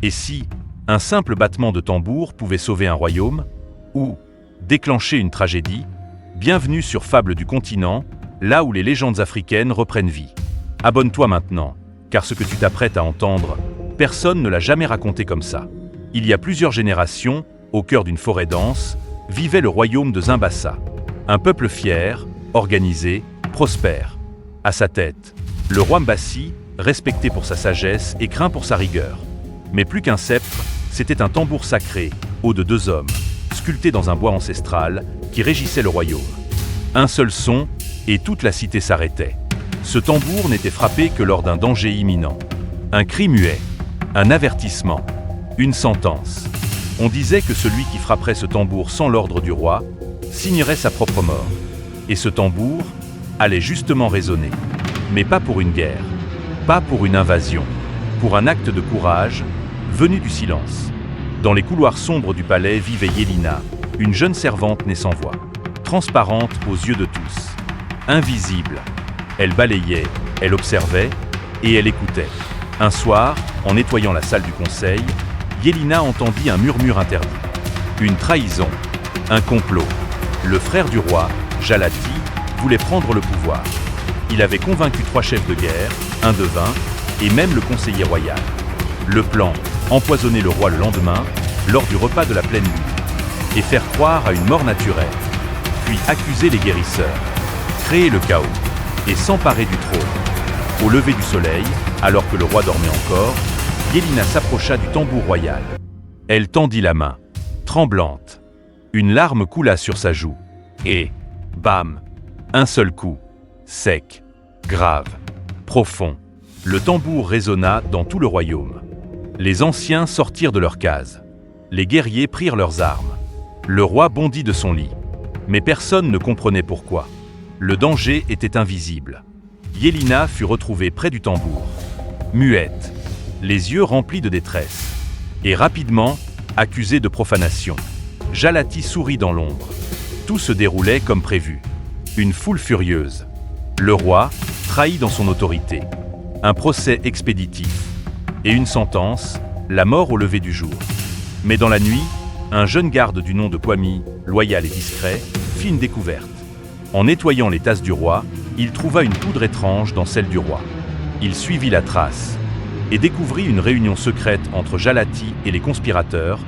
Et si un simple battement de tambour pouvait sauver un royaume ou déclencher une tragédie? Bienvenue sur Fables du continent, là où les légendes africaines reprennent vie. Abonne-toi maintenant, car ce que tu t'apprêtes à entendre, personne ne l'a jamais raconté comme ça. Il y a plusieurs générations, au cœur d'une forêt dense, vivait le royaume de Zimbassa. Un peuple fier, organisé, prospère. À sa tête, le roi Mbassi, respecté pour sa sagesse et craint pour sa rigueur. Mais plus qu'un sceptre, c'était un tambour sacré, haut de 2 hommes, sculpté dans un bois ancestral, qui régissait le royaume. Un seul son, et toute la cité s'arrêtait. Ce tambour n'était frappé que lors d'un danger imminent. Un cri muet, un avertissement, une sentence. On disait que celui qui frapperait ce tambour sans l'ordre du roi signerait sa propre mort. Et ce tambour allait justement résonner. Mais pas pour une guerre, pas pour une invasion, pour un acte de courage venu du silence. Dans les couloirs sombres du palais vivait Yélina, une jeune servante née sans voix, transparente aux yeux de tous, invisible. Elle balayait, elle observait et elle écoutait. Un soir, en nettoyant la salle du conseil, Yélina entendit un murmure interdit. Une trahison, un complot. Le frère du roi, Jalati, voulait prendre le pouvoir. Il avait convaincu 3 chefs de guerre, un devin et même le conseiller royal. Le plan, empoisonner le roi le lendemain, lors du repas de la pleine lune, et faire croire à une mort naturelle, puis accuser les guérisseurs, créer le chaos, et s'emparer du trône. Au lever du soleil, alors que le roi dormait encore, Yélina s'approcha du tambour royal. Elle tendit la main, tremblante. Une larme coula sur sa joue, et, bam, un seul coup, sec, grave, profond. Le tambour résonna dans tout le royaume. Les anciens sortirent de leurs cases. Les guerriers prirent leurs armes. Le roi bondit de son lit. Mais personne ne comprenait pourquoi. Le danger était invisible. Yélina fut retrouvée près du tambour, muette, les yeux remplis de détresse, et rapidement accusée de profanation. Jalati sourit dans l'ombre. Tout se déroulait comme prévu. Une foule furieuse. Le roi, trahi dans son autorité. Un procès expéditif. Et une sentence, la mort au lever du jour. Mais dans la nuit, un jeune garde du nom de Kwame, loyal et discret, fit une découverte. En nettoyant les tasses du roi, il trouva une poudre étrange dans celle du roi. Il suivit la trace et découvrit une réunion secrète entre Jalati et les conspirateurs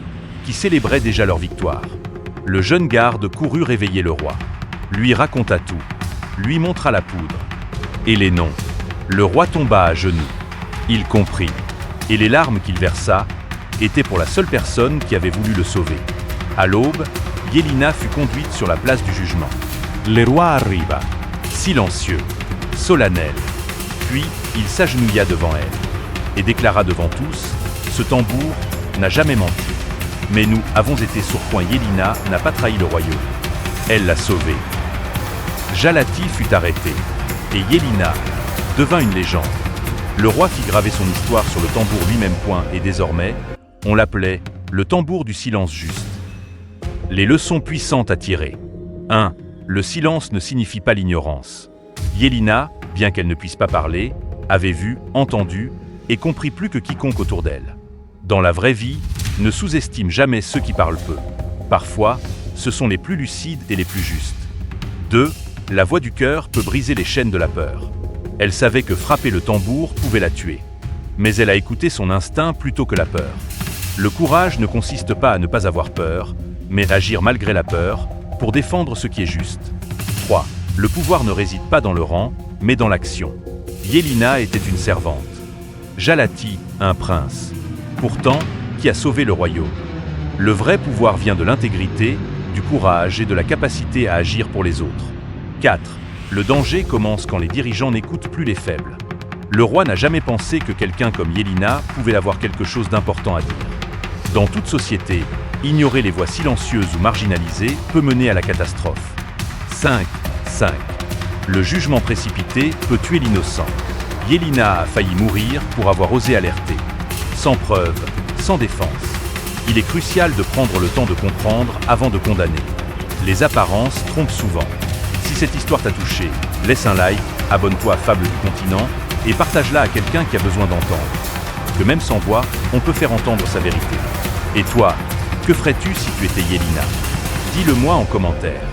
qui célébraient déjà leur victoire. Le jeune garde courut réveiller le roi, lui raconta tout, lui montra la poudre et les noms. Le roi tomba à genoux. Il comprit, et les larmes qu'il versa étaient pour la seule personne qui avait voulu le sauver. À l'aube, Yélina fut conduite sur la place du jugement. Le roi arriva, silencieux, solennel. Puis, il s'agenouilla devant elle et déclara devant tous, « Ce tambour n'a jamais menti. Mais nous avons été sur point. Yélina n'a pas trahi le royaume. Elle l'a sauvé. » Jalati fut arrêté, et Yélina devint une légende. Le roi fit graver son histoire sur le tambour lui-même. Et désormais, on l'appelait le tambour du silence juste. Les leçons puissantes à tirer. 1. Le silence ne signifie pas l'ignorance. Yélina, bien qu'elle ne puisse pas parler, avait vu, entendu et compris plus que quiconque autour d'elle. Dans la vraie vie, ne sous-estime jamais ceux qui parlent peu. Parfois, ce sont les plus lucides et les plus justes. 2. La voix du cœur peut briser les chaînes de la peur. Elle savait que frapper le tambour pouvait la tuer. Mais elle a écouté son instinct plutôt que la peur. Le courage ne consiste pas à ne pas avoir peur, mais à agir malgré la peur, pour défendre ce qui est juste. 3. Le pouvoir ne réside pas dans le rang, mais dans l'action. Yélina était une servante. Jalati, un prince. Pourtant, qui a sauvé le royaume. Le vrai pouvoir vient de l'intégrité, du courage et de la capacité à agir pour les autres. 4. Le danger commence quand les dirigeants n'écoutent plus les faibles. Le roi n'a jamais pensé que quelqu'un comme Yélina pouvait avoir quelque chose d'important à dire. Dans toute société, ignorer les voix silencieuses ou marginalisées peut mener à la catastrophe. 5. Le jugement précipité peut tuer l'innocent. Yélina a failli mourir pour avoir osé alerter. Sans preuve, sans défense. Il est crucial de prendre le temps de comprendre avant de condamner. Les apparences trompent souvent. Si cette histoire t'a touché, laisse un like, abonne-toi à Fables du continent et partage-la à quelqu'un qui a besoin d'entendre. que même sans voix, on peut faire entendre sa vérité. Et toi, que ferais-tu si tu étais Yelena? Dis-le moi en commentaire.